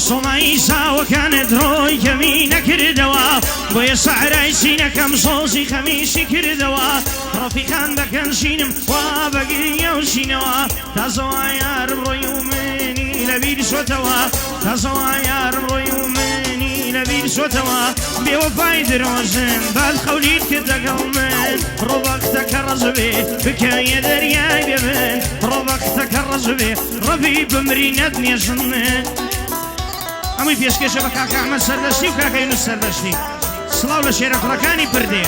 سڵمای ساوەکانت ڕۆی کەمی نەکردەوە بۆیە سەحرای سینەکەم سۆزی خەمیشی کردەوە ڕەفیقان بەکەن شینم وا بەگریە و شینەوە تازەوە یارم ڕۆی و منی لەبیر شۆتەوە تازەوە یارم ڕۆی و منی لەبیر شۆتەوە بێوەفای درۆژن باد خەولیت کرد لەگەڵ من ڕۆبەختەکە ڕەزبێ بکەیە دەریای بێ من ڕۆبەختەکە ڕەزبێ ڕەفی بمرینەت نێژن من ئەمەی پێشکەشە بە کاکە ئەحمەد سەردەشتی و کاکە یونس سەردەشتی سڵاو لە شێرە کوڕەکانی پردێ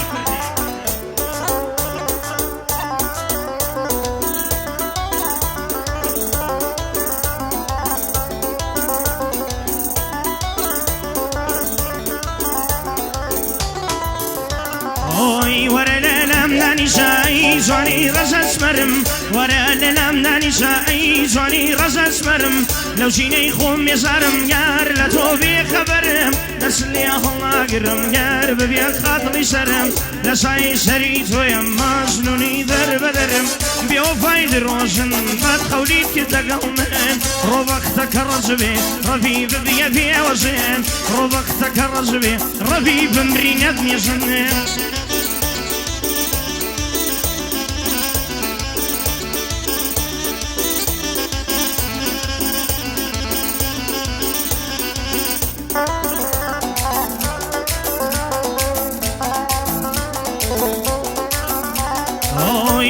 ئۆی وەرە لەلام دانیشە ئەی جوانی ڕەشە سمەرم وەرە لەلام دانیشە ئەی جوانی ڕەشە سمەرم لەو ژینەی خۆم بێزارم یار لە تۆ بێخەبەرم دەست لێ هەڵناگرم یار ببێ خاتڵی سەرم لە سای سەری تۆیە مەزنونی دەربەدەرم بێوەفای درۆژن بەد خەولیت کرد لەگەڵ من ڕۆبەختەکە ڕەزبێ ڕەفی ببیە پێوەژێن ڕۆبەختەکە ڕەزبێ ڕەفی بمرینەت نێژن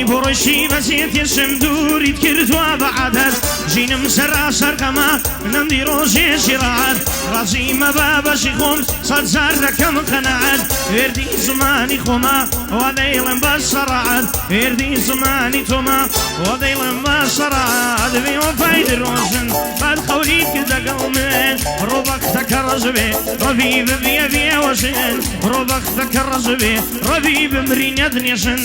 بڕۆشی بەزیێت یەشم دووریت کردووە بە عادەت ژینم سەراسەر قەما نەمدی ڕۆژێشی ڕاعات ڕازی مەبە بەشی خۆم سەد جار دەکەم قەنەعەت وێردی زمانی خۆمە وا دەیڵم بە سەڕاعات وێردی زمانی تۆمە وا دەیڵم بە سەڕاعات بێوەفای درۆژن بەد خەولیت کرد لەگەڵ من ڕۆبەختەکە ڕەزبێ ڕەفی ببیە بێوەژێن ڕۆبەختەکە ڕەزبێ ڕەفی بمرینەت نێژن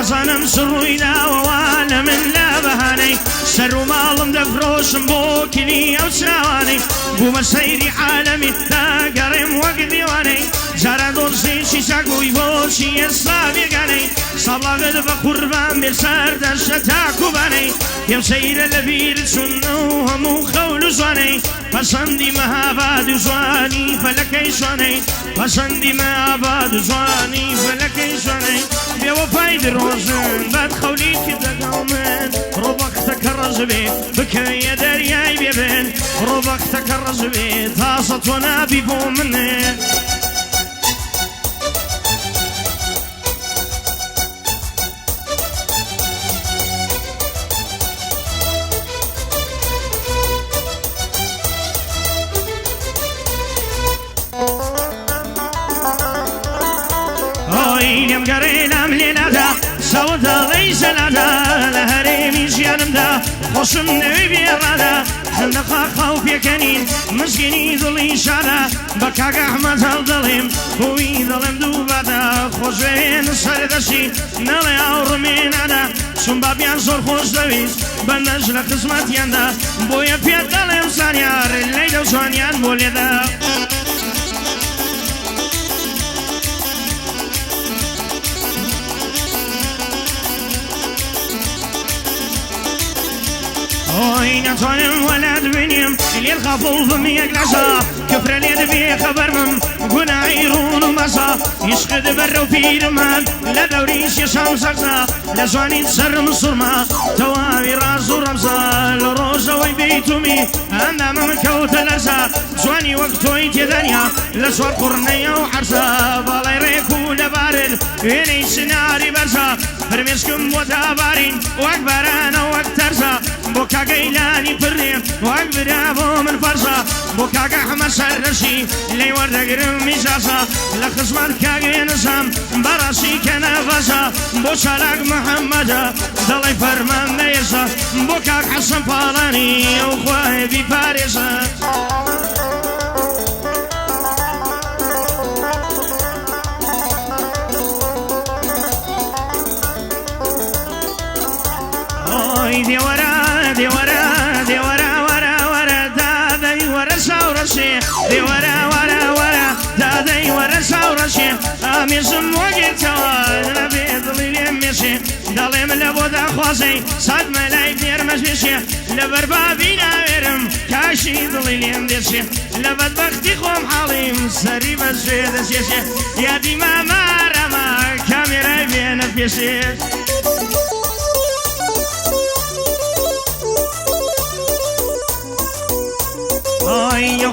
نازانم سڕووی داوەوە لە من لە بەهانەی سەر و ماڵم دەفرۆشم بۆ کلی ئەو چاوانەی بوومە سەیری عالەمی داگەڕێم وەک دیوانەی جارە دۆزێکی چاکوی بۆچی ئێستا بێگانەی سەڵاغت بە قوربان بێ سەر دەشتە تاکوبانەی پێم سەیرە لە بیر چون و هەموو خەول و جوانەی پەسەندی مەهاباد و جوانی فەلەکەی جوانەی پەسەندی مەهاباد و جوانی فەلەکەی جوانەی بێوەفای درۆژن بەد خەولیت کرد لەگەڵ من ڕۆبەختەکە ڕەزبێ بکەیە دەریای بێبن ڕۆبەختەکە ڕەزبێ تاسە تۆ نابی بۆ منێ لێم گەڕێ لام لێنادا سەوەدا لەی زەلادا لە هەرێمی ژیانمدا خۆشم نەوەی بێڕادا هەندە خاو پێکەنین مزگینی دڵی شادا بە کاکە ئەحمەد هەڵ دەڵێم بۆی دەڵێم دووبادا خۆشوێن سەردەشی نەڵێ ئاوڕمێنادا چون بابیان زۆر خۆش دەویست بەندەش لە قزمەتیاندا بۆیە پێت دەڵێم زانیار لەی دەو جوانیان بۆ لێدا ئۆی نەتوانم وەلات بینیم لێر خەفڵ بم یەک لەشە کفرە لێت بێ خەبەرمم گوناهی ڕوون و مەسە عیشقت بەرەو پیرمان لە دەوری شێشەم سەقزە لە جوانیت سەرم سوڕما تەواوی ڕاز و ڕەمزە لە ڕۆژەوەی بێیتومی ئەندامم کەوتە لەرزە جوانی وەک تۆی تێدەنیا لە سوار قوڕنەیە و عەرزە باڵای ڕێک و لەبارن وێنەی سناری بەرزە فرمێشکم بۆ دابارین وەک بارانە وەک تەرزە بۆ کاگەیلانی پڕێ وەک برا بۆ من فەرزە بۆ کاگە ئەحمەد سەردەشی لێی وەردەگرم میجازە لە خزمەت کاگەی نزام بەڕاستی کە نەڤەزە بۆ چالاک محەممەدە دەڵێ فەرماندەیەزە بۆ کاک حەسەن پاڵانی ئەو خوای بیپارێزە ئۆی دێوەرە دێوەرە دێوەرە وەرە وەرە دادەی وەرە ساورەشێ دێوەرە وەرە وەرە دادەی وەرە ساورەشێ مێژم وەگێتەوە لەبێ دڵی لێم مێشێ دەڵێم لە بۆ داخوازەی سەد مەلای دێرمەش مێشێ لەبەر بابی ناوێرم کاشی دڵی لێم دێشێ لە بەدبەختی خۆم حاڵیم سەری بەشێ دەچێشێ یادی مامارەمە کامێرای بێنە پێشێ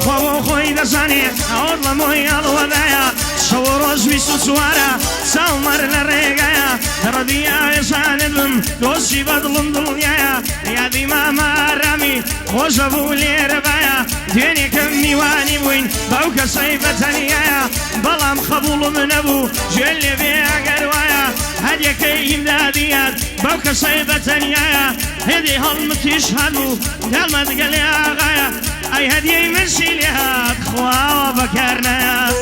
خۆ خۆی دەزانێ ئەوت لە مۆی هەڵوەدایە شەوە ڕۆژ ویست و چوارە ساڵمەر لە ڕێگایە ڕەدیا ێشانت بم دۆستی بەدڵم دڵنیایە یادی ماماڕامی خۆشە بوو لێرە بایە دوێنێکم میوانی بووین بەو کەسەی بەتەنیایە بەڵام خەبوڵم نەبوو گوێ لێ بێ ئەگەر وایە هەدیەکەی ئیمدادیات بەو کەسەی بەتەنیایە هێدی هەڵمتیش هەبوو دەڵمەت گەلێ ئاغایە ئەی هەدیەی منشی لێ هات خواوە بەکار نایات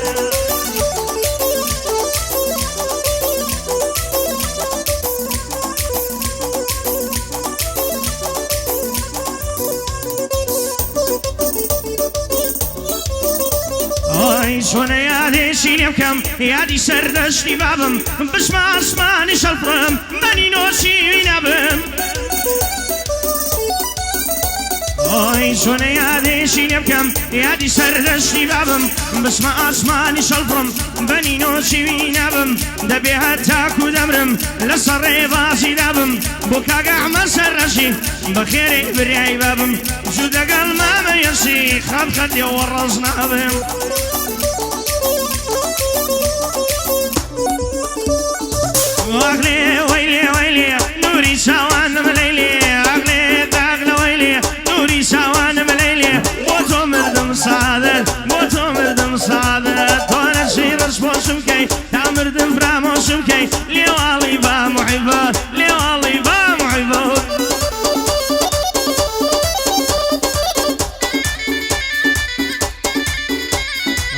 چۆنە یادێشی لێ بکەم یادی سەردەشتی بابم بشمە ئاسمانی شەڵفڕم بەنی نۆشی نەبم چۆنە یادێشی لێ بکەم یادی سەردەشتی بابم بشمە ئاسمانی شەڵفڕم بەنی نۆشی نەبم دەبێ هەر تاکو دەمرم لەسەر ڕێبازی دابم بۆ کاگە ئەحمەد سەرڕەشی بەخێرێ بریای بابم جوو دەگەڵ مامە یەسی خەم خەدێەوە ڕەز نابم واغلي ويلي ويلي نوري سوان مليلي واغلي داغلي ويلي نوري سوان مليلي بوتو مردم سعادت بوتو مردم سعادت تونا شيرش بوشم كي تامردم فراموشم كي ليوالي با محبات ليوالي با محبات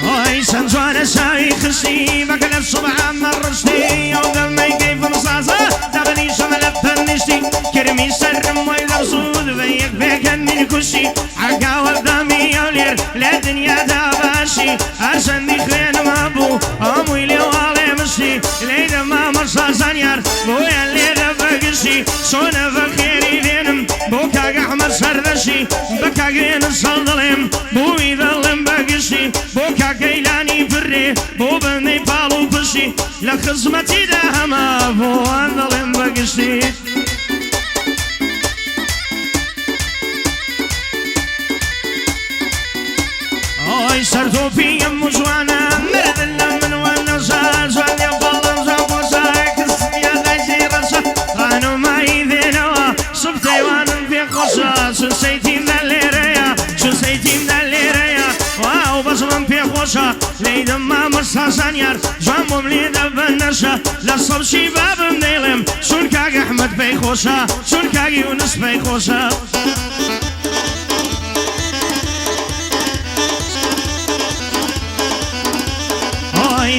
هاي سنجوانا ساوي خشي بقلب صبح مرشتي ودمي كيف مصاصة دبني شملة فنشتي كرمي سرم ويلا بصود بيك بيكني كشي حقا وردامي يولير لا دنيا داباشي عشان دي خلين مابو اموي لي والي مشي ليدا ما مرصاصا يار بويا اللي بقشي شونا فخيري دينم بوكاق احمر سردشي بكاقين الصدلم بوي ظلم بقشي بوكاق كيلاني فري بو بني بالو بشي لخزمتي دهما بو ظلم بقشي اوي سردو في ام جوانا مرد من وانا زال يفضل زوجا كسيا غير رشا غانو معي ذنوا صبتي وانا في خشا شو سيتي من الليريا شو سيتي من الليريا واو بصمم في خشا ليدم ما مرصاصا يار جامم لي دبنشا لصب شباب مديلم شون كاق احمد في خشا شون كاق يونس في خشا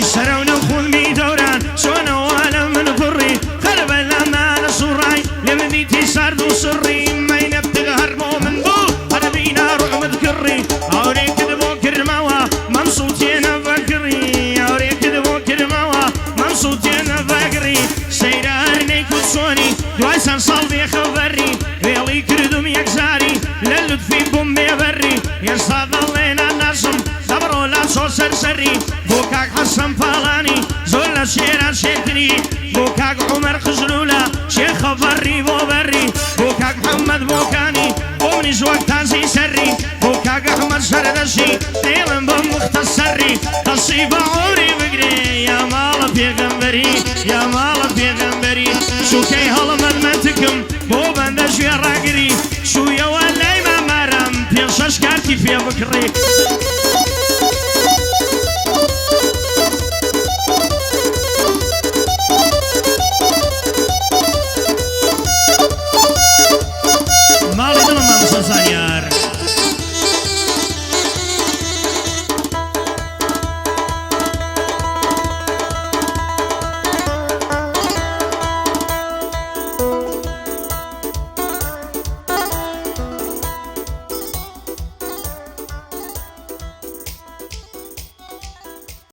سرون خذ بي دوران شون وانا من فري خرب لما نصراي لمديتي سرد وسري ما ينبتغ هرمو من بو انا بينا روح مذكري اوريك كذبو كرماوا ممصوتين فكري اوريك كذبو كرماوا ممصوتين فكري سيراني كوسوني دوايسان صلبي خبري ويلي كردم يكزاري للطفي بومبي بري يا صاد اللينا ناسم دبرو لا صو سرسري بوكاك حسن فالاني زولا شيران شيكري بوكاك عمر خزلولا شيخ فري بو بري بوكاك محمد بوكاني بومني زوك تازي سري بوكاك احمد سردشي ديلن بمختصري تصيب عوري بقري يا مال في غنبري يا مال في غنبري شو كي هلمد منتكم بو بندش يا راقري شو يا ولاي ما مرم في ششكارتي في بكري